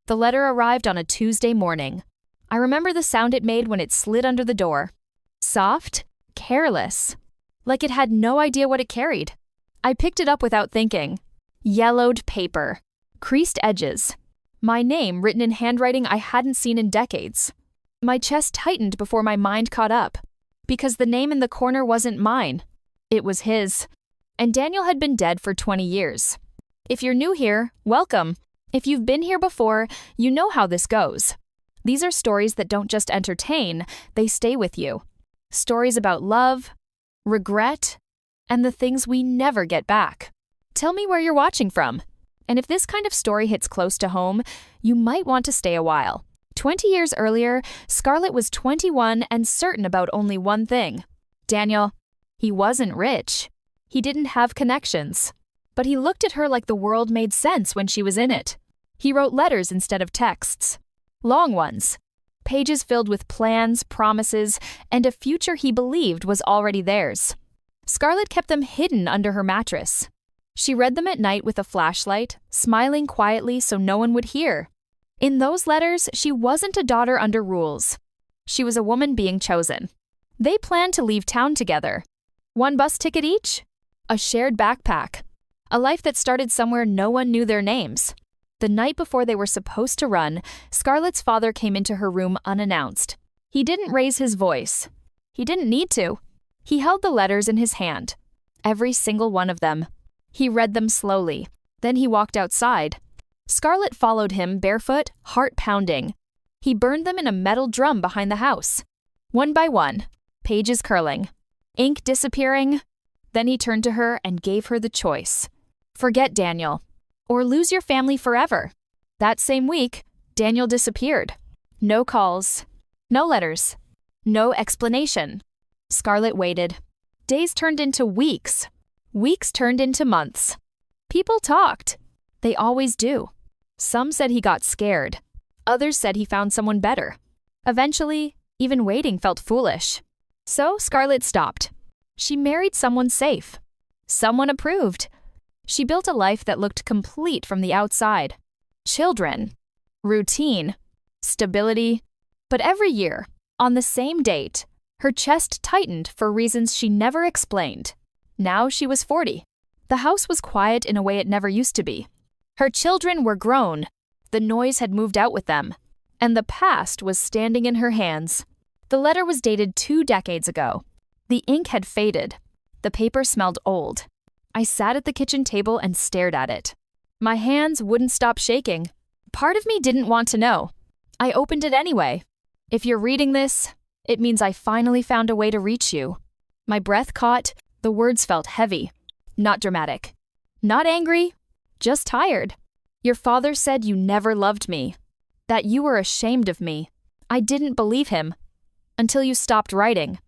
The letter arrived on a Tuesday morning. I remember the sound it made when it slid under the door. Soft, careless, like it had no idea what it carried. I picked it up without thinking. Yellowed paper, creased edges, my name written in handwriting I hadn't seen in decades. My chest tightened before my mind caught up, because the name in the corner wasn't mine. It was his. And Daniel had been dead for 20 years. If you're new here, welcome. If you've been here before, you know how this goes. These are stories that don't just entertain, they stay with you. Stories about love, regret, and the things we never get back. Tell me where you're watching from. And if this kind of story hits close to home, you might want to stay a while. 20 years earlier, Scarlet was 21 and certain about only one thing. Daniel, he wasn't rich. He didn't have connections. But he looked at her like the world made sense when she was in it. He wrote letters instead of texts. Long ones. Pages filled with plans, promises, and a future he believed was already theirs. Scarlet kept them hidden under her mattress. She read them at night with a flashlight, smiling quietly so no one would hear. In those letters, she wasn't a daughter under rules. She was a woman being chosen. They planned to leave town together. One bus ticket each? A shared backpack. A life that started somewhere no one knew their names. The night before they were supposed to run, Scarlet's father came into her room unannounced. He didn't raise his voice. He didn't need to. He held the letters in his hand. Every single one of them. He read them slowly. Then he walked outside. Scarlet followed him barefoot, heart pounding. He burned them in a metal drum behind the house. One by one, pages curling, ink disappearing. Then he turned to her and gave her the choice. Forget Daniel, or lose your family forever. That same week, Daniel disappeared. No calls, no letters, no explanation. Scarlet waited. Days turned into weeks. Weeks turned into months. People talked. They always do. Some said he got scared. Others said he found someone better. Eventually, even waiting felt foolish. So Scarlet stopped. She married someone safe. Someone approved. She built a life that looked complete from the outside. Children, routine, stability. But every year, on the same date, her chest tightened for reasons she never explained. Now she was 40. The house was quiet in a way it never used to be. Her children were grown. The noise had moved out with them. And the past was standing in her hands. The letter was dated 2 decades ago. The ink had faded. The paper smelled old. I sat at the kitchen table and stared at it. My hands wouldn't stop shaking. Part of me didn't want to know. I opened it anyway. If you're reading this, it means I finally found a way to reach you. My breath caught. The words felt heavy. Not dramatic. Not angry. Just tired. Your father said you never loved me. That you were ashamed of me. I didn't believe him. Until you stopped writing.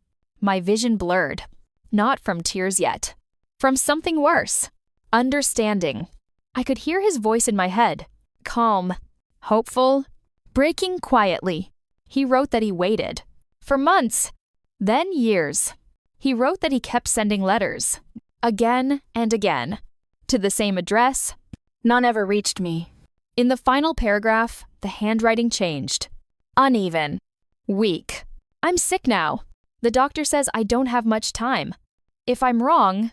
My vision blurred. Not from tears yet. From something worse. Understanding. I could hear his voice in my head. Calm. Hopeful. Breaking quietly. He wrote that he waited. For months. Then years. He wrote that he kept sending letters. Again and again. To the same address. None ever reached me. In the final paragraph, the handwriting changed. Uneven. Weak. I'm sick now. The doctor says I don't have much time. If I'm wrong,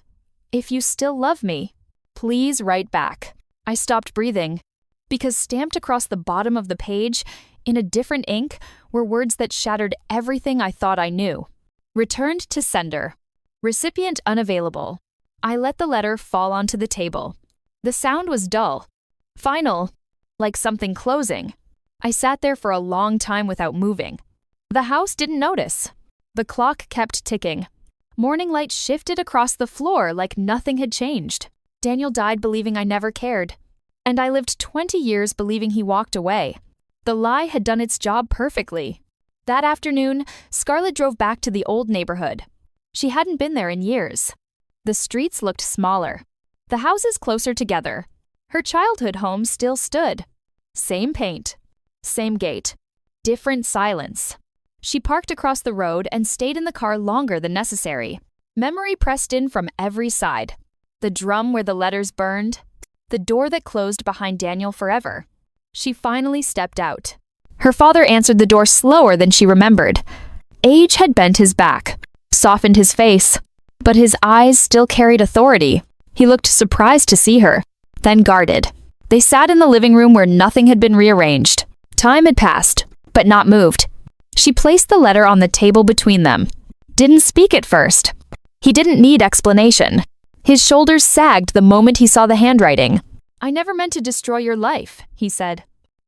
if you still love me, please write back. I stopped breathing, because stamped across the bottom of the page, in a different ink, were words that shattered everything I thought I knew. Returned to sender. Recipient unavailable. I let the letter fall onto the table. The sound was dull. Final. Like something closing. I sat there for a long time without moving. The house didn't notice. The clock kept ticking. Morning light shifted across the floor like nothing had changed. Daniel died believing I never cared. And I lived 20 years believing he walked away. The lie had done its job perfectly. That afternoon, Scarlet drove back to the old neighborhood. She hadn't been there in years. The streets looked smaller. The houses closer together. Her childhood home still stood. Same paint. Same gate. Different silence. She parked across the road and stayed in the car longer than necessary. Memory pressed in from every side. The drum where the letters burned. The door that closed behind Daniel forever. She finally stepped out. Her father answered the door slower than she remembered. Age had bent his back, softened his face, but his eyes still carried authority. He looked surprised to see her, then guarded. They sat in the living room where nothing had been rearranged. Time had passed, but not moved. She placed the letter on the table between them. Didn't speak at first. He didn't need explanation. His shoulders sagged the moment he saw the handwriting. "I never meant to destroy your life," he said.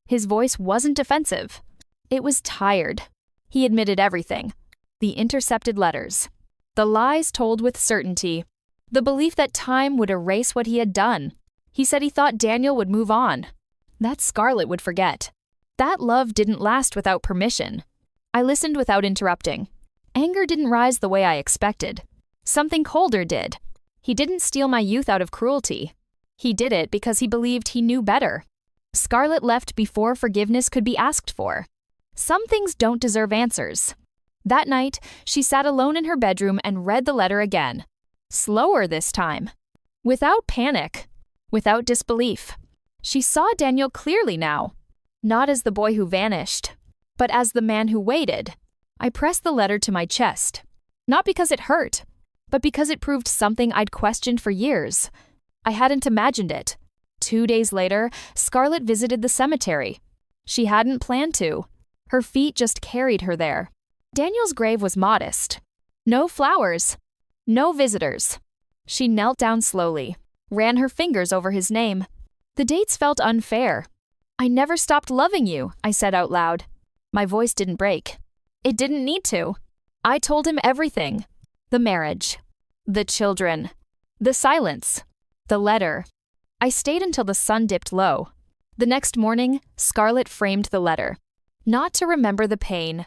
His voice wasn't defensive. It was tired. He admitted everything. The intercepted letters. The lies told with certainty. The belief that time would erase what he had done. He said he thought Daniel would move on. That Scarlet would forget. That love didn't last without permission. I listened without interrupting. Anger didn't rise the way I expected. Something colder did. He didn't steal my youth out of cruelty. He did it because he believed he knew better. Scarlet left before forgiveness could be asked for. Some things don't deserve answers. That night, she sat alone in her bedroom and read the letter again. Slower this time. Without panic. Without disbelief. She saw Daniel clearly now. Not as the boy who vanished, but as the man who waited. I pressed the letter to my chest. Not because it hurt, but because it proved something I'd questioned for years. I hadn't imagined it. 2 days later, Scarlet visited the cemetery. She hadn't planned to. Her feet just carried her there. Daniel's grave was modest. No flowers. No visitors. She knelt down slowly, ran her fingers over his name. The dates felt unfair. "I never stopped loving you," I said out loud. My voice didn't break. It didn't need to. I told him everything. The marriage. The children. The silence. The letter. I stayed until the sun dipped low. The next morning, Scarlet framed the letter. Not to remember the pain,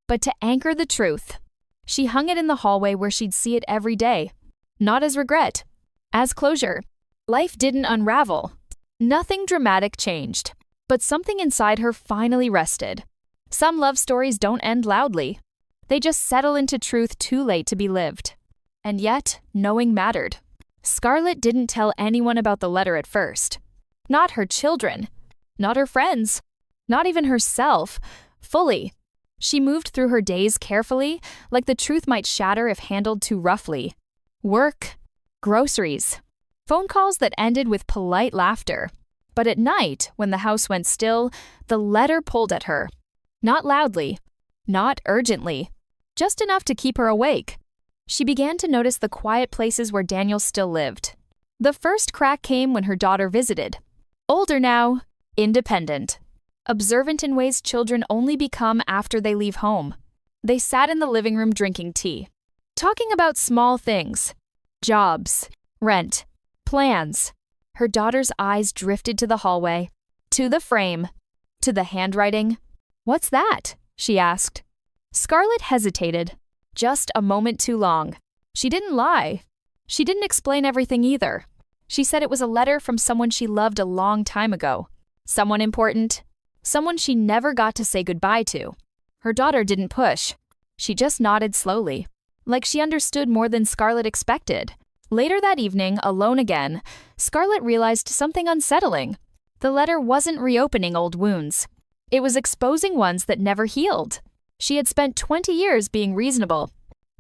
but to anchor the truth. She hung it in the hallway where she'd see it every day. Not as regret, as closure. Life didn't unravel. Nothing dramatic changed, but something inside her finally rested. Some love stories don't end loudly. They just settle into truth too late to be lived. And yet, knowing mattered. Scarlet didn't tell anyone about the letter at first. Not her children. Not her friends. Not even herself. Fully. She moved through her days carefully, like the truth might shatter if handled too roughly. Work. Groceries. Phone calls that ended with polite laughter. But at night, when the house went still, the letter pulled at her. Not loudly. Not urgently. Just enough to keep her awake. She began to notice the quiet places where Daniel still lived. The first crack came when her daughter visited. Older now, independent. Observant in ways children only become after they leave home. They sat in the living room drinking tea. Talking about small things. Jobs. Rent. Plans. Her daughter's eyes drifted to the hallway. To the frame. To the handwriting. "What's that?" she asked. Scarlet hesitated. Just a moment too long. She didn't lie. She didn't explain everything either. She said it was a letter from someone she loved a long time ago. Someone important. Someone she never got to say goodbye to. Her daughter didn't push. She just nodded slowly, like she understood more than Scarlet expected. Later that evening, alone again, Scarlet realized something unsettling. The letter wasn't reopening old wounds. It was exposing ones that never healed. She had spent 20 years being reasonable,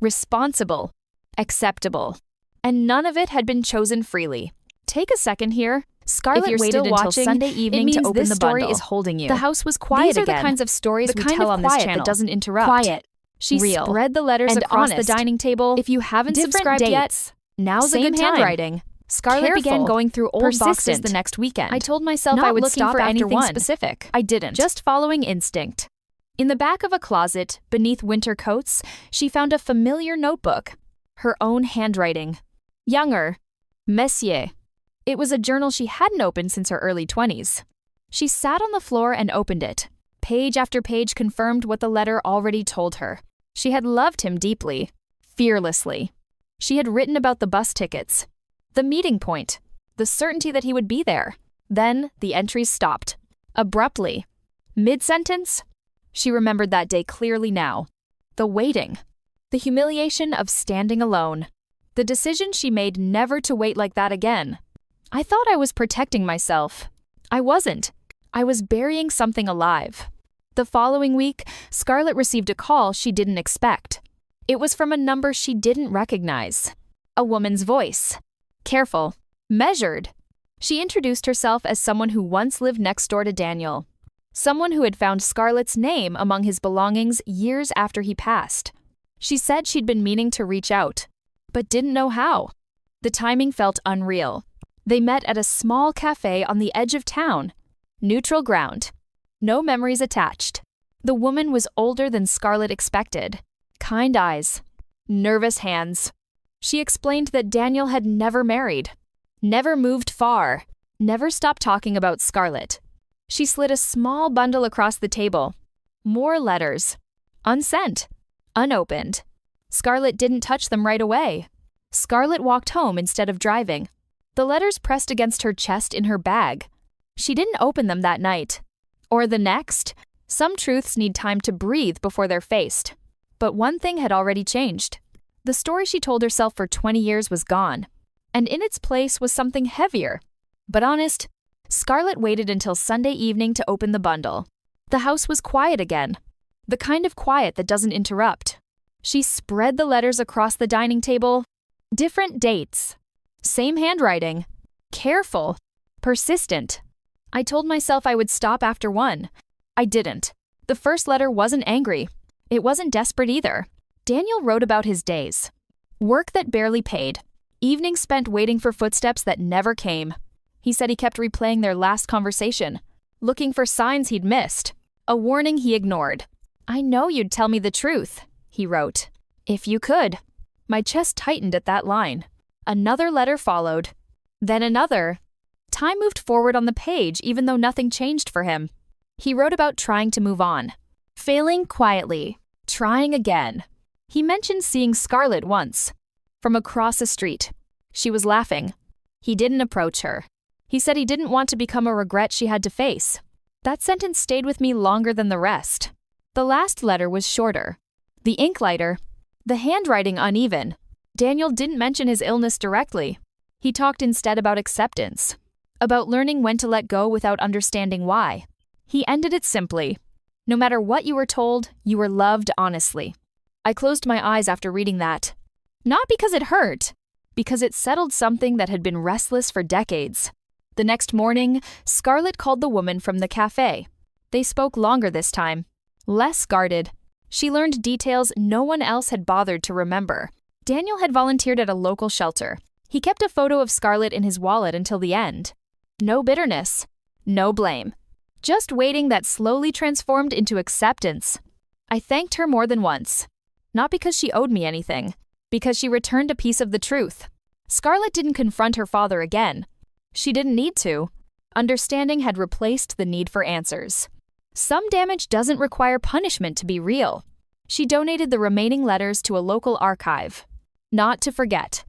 responsible, acceptable, and none of it had been chosen freely. Take a second here. Scarlet waited until Sunday evening to open the bundle. Is holding you. The house was quiet again. These are the kinds of stories we tell on this channel that doesn't interrupt. Quiet. She spread the letters across the dining table. If you haven't subscribed yet, now's a good time. Handwriting. Scarlet began going through old boxes the next weekend. I told myself I would stop for anything specific. I didn't. Just following instinct. In the back of a closet, beneath winter coats, she found a familiar notebook. Her own handwriting. Younger. Messier. It was a journal she hadn't opened since her early 20s. She sat on the floor and opened it. Page after page confirmed what the letter already told her. She had loved him deeply, fearlessly. She had written about the bus tickets, the meeting point, the certainty that he would be there. Then the entries stopped. Abruptly. Mid-sentence? She remembered that day clearly now. The waiting. The humiliation of standing alone. The decision she made never to wait like that again. I thought I was protecting myself. I wasn't. I was burying something alive. The following week, Scarlet received a call she didn't expect. It was from a number she didn't recognize. A woman's voice. Careful. Measured. She introduced herself as someone who once lived next door to Daniel. Someone who had found Scarlet's name among his belongings years after he passed. She said she'd been meaning to reach out, but didn't know how. The timing felt unreal. They met at a small cafe on the edge of town. Neutral ground. No memories attached. The woman was older than Scarlet expected. Kind eyes. Nervous hands. She explained that Daniel had never married. Never moved far. Never stopped talking about Scarlet. She slid a small bundle across the table. More letters. Unsent. Unopened. Scarlet didn't touch them right away. Scarlet walked home instead of driving. The letters pressed against her chest in her bag. She didn't open them that night. Or the next. Some truths need time to breathe before they're faced. But one thing had already changed. The story she told herself for 20 years was gone. And in its place was something heavier. But honest, Scarlet waited until Sunday evening to open the bundle. The house was quiet again. The kind of quiet that doesn't interrupt. She spread the letters across the dining table. Different dates. Same handwriting. Careful. Persistent. I told myself I would stop after one. I didn't. The first letter wasn't angry. It wasn't desperate either. Daniel wrote about his days. Work that barely paid. Evenings spent waiting for footsteps that never came. He said he kept replaying their last conversation, looking for signs he'd missed. A warning he ignored. I know you'd tell me the truth, he wrote. If you could. My chest tightened at that line. Another letter followed. Then another. Time moved forward on the page even though nothing changed for him. He wrote about trying to move on. Failing quietly. Trying again. He mentioned seeing Scarlet once. From across the street. She was laughing. He didn't approach her. He said he didn't want to become a regret she had to face. That sentence stayed with me longer than the rest. The last letter was shorter. The ink lighter. The handwriting uneven. Daniel didn't mention his illness directly. He talked instead about acceptance. About learning when to let go without understanding why. He ended it simply. No matter what you were told, you were loved honestly. I closed my eyes after reading that. Not because it hurt, because it settled something that had been restless for decades. The next morning, Scarlet called the woman from the cafe. They spoke longer this time. Less guarded. She learned details no one else had bothered to remember. Daniel had volunteered at a local shelter. He kept a photo of Scarlet in his wallet until the end. No bitterness. No blame. Just waiting that slowly transformed into acceptance. I thanked her more than once. Not because she owed me anything. Because she returned a piece of the truth. Scarlet didn't confront her father again. She didn't need to. Understanding had replaced the need for answers. Some damage doesn't require punishment to be real. She donated the remaining letters to a local archive. Not to forget,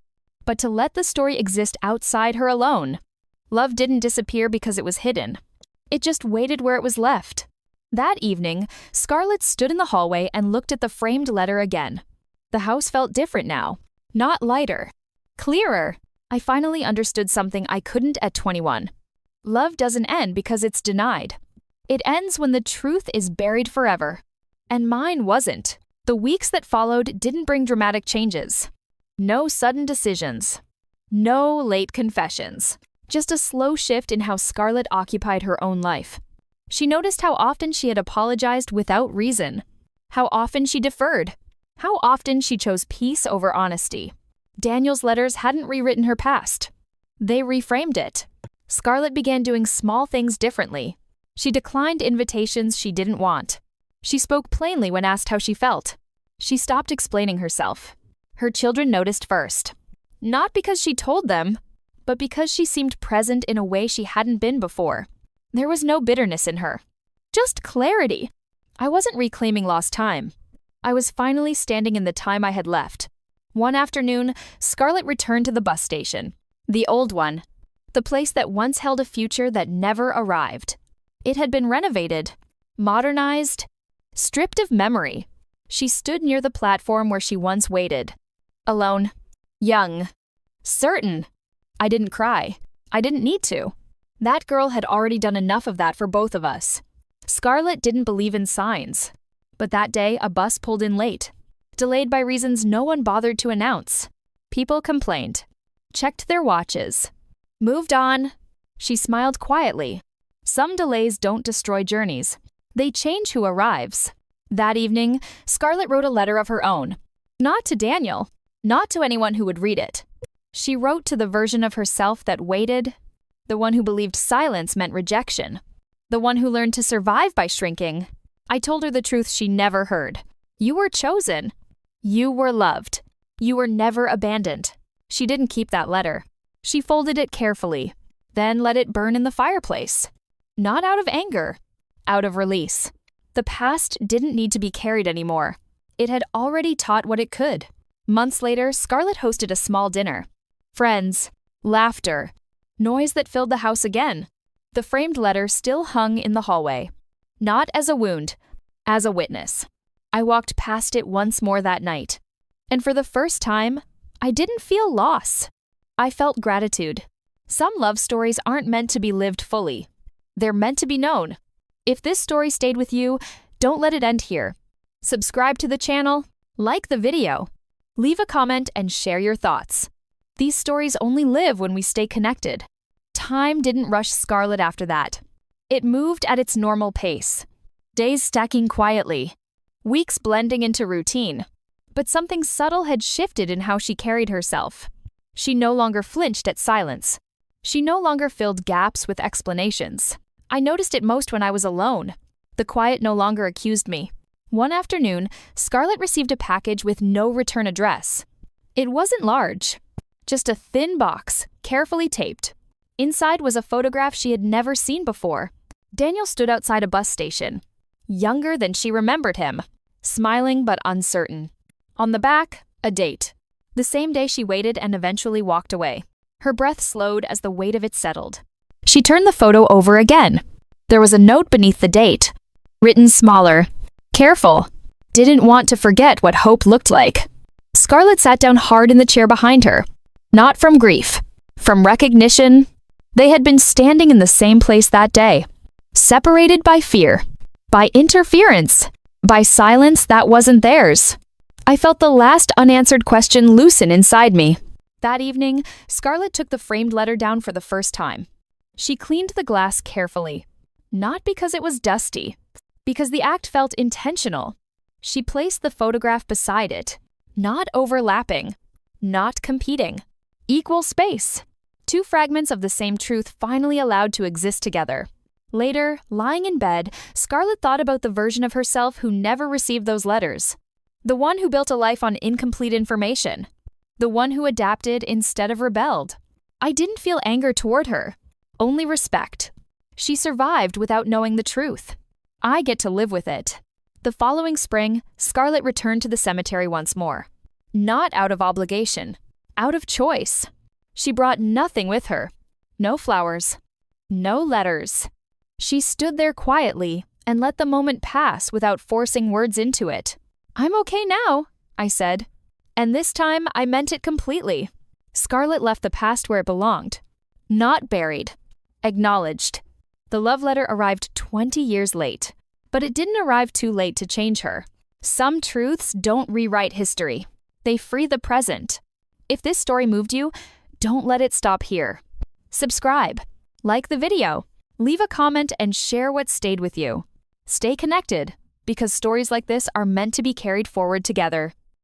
but to let the story exist outside her alone. Love didn't disappear because it was hidden. It just waited where it was left. That evening, Scarlet stood in the hallway and looked at the framed letter again. The house felt different now. Not lighter. Clearer. I finally understood something I couldn't at 21. Love doesn't end because it's denied. It ends when the truth is buried forever. And mine wasn't. The weeks that followed didn't bring dramatic changes. No sudden decisions. No late confessions. Just a slow shift in how Scarlet occupied her own life. She noticed how often she had apologized without reason. How often she deferred. How often she chose peace over honesty. Daniel's letters hadn't rewritten her past. They reframed it. Scarlet began doing small things differently. She declined invitations she didn't want. She spoke plainly when asked how she felt. She stopped explaining herself. Her children noticed first. Not because she told them, but because she seemed present in a way she hadn't been before. There was no bitterness in her. Just clarity. I wasn't reclaiming lost time. I was finally standing in the time I had left. One afternoon, Scarlet returned to the bus station. The old one. The place that once held a future that never arrived. It had been renovated, modernized, stripped of memory. She stood near the platform where she once waited. Alone. Young. Certain. I didn't cry. I didn't need to. That girl had already done enough of that for both of us. Scarlet didn't believe in signs. But that day, a bus pulled in late, delayed by reasons no one bothered to announce. People complained, checked their watches, moved on. She smiled quietly. Some delays don't destroy journeys. They change who arrives. That evening, Scarlet wrote a letter of her own. Not to Daniel, not to anyone who would read it. She wrote to the version of herself that waited, the one who believed silence meant rejection, the one who learned to survive by shrinking. I told her the truth she never heard. You were chosen. You were loved. You were never abandoned. She didn't keep that letter. She folded it carefully, then let it burn in the fireplace. Not out of anger, out of release. The past didn't need to be carried anymore. It had already taught what it could. Months later, Scarlet hosted a small dinner. Friends, laughter, noise that filled the house again. The framed letter still hung in the hallway. Not as a wound, as a witness. I walked past it once more that night. And for the first time, I didn't feel loss. I felt gratitude. Some love stories aren't meant to be lived fully. They're meant to be known. If this story stayed with you, don't let it end here. Subscribe to the channel, like the video, leave a comment and share your thoughts. These stories only live when we stay connected. Time didn't rush Scarlet after that. It moved at its normal pace. Days stacking quietly, weeks blending into routine. But something subtle had shifted in how she carried herself. She no longer flinched at silence. She no longer filled gaps with explanations. I noticed it most when I was alone. The quiet no longer accused me. One afternoon, Scarlet received a package with no return address. It wasn't large, just a thin box, carefully taped. Inside was a photograph she had never seen before. Daniel stood outside a bus station, younger than she remembered him, smiling but uncertain. On the back, a date. The same day she waited and eventually walked away. Her breath slowed as the weight of it settled. She turned the photo over again. There was a note beneath the date, written smaller. Careful. Didn't want to forget what hope looked like. Scarlet sat down hard in the chair behind her. Not from grief, from recognition. They had been standing in the same place that day, separated by fear, by interference, by silence that wasn't theirs. I felt the last unanswered question loosen inside me. That evening, Scarlet took the framed letter down for the first time. She cleaned the glass carefully, not because it was dusty, because the act felt intentional. She placed the photograph beside it, not overlapping, not competing. Equal space. Two fragments of the same truth finally allowed to exist together. Later, lying in bed, Scarlet thought about the version of herself who never received those letters. The one who built a life on incomplete information. The one who adapted instead of rebelled. I didn't feel anger toward her, only respect. She survived without knowing the truth. I get to live with it. The following spring, Scarlet returned to the cemetery once more. Not out of obligation, out of choice. She brought nothing with her. No flowers, no letters. She stood there quietly and let the moment pass without forcing words into it. "I'm okay now," I said. And this time, I meant it completely. Scarlet left the past where it belonged. Not buried. Acknowledged. The love letter arrived 20 years late. But it didn't arrive too late to change her. Some truths don't rewrite history. They free the present. If this story moved you, don't let it stop here. Subscribe. Like the video. Leave a comment and share what stayed with you. Stay connected, because stories like this are meant to be carried forward together.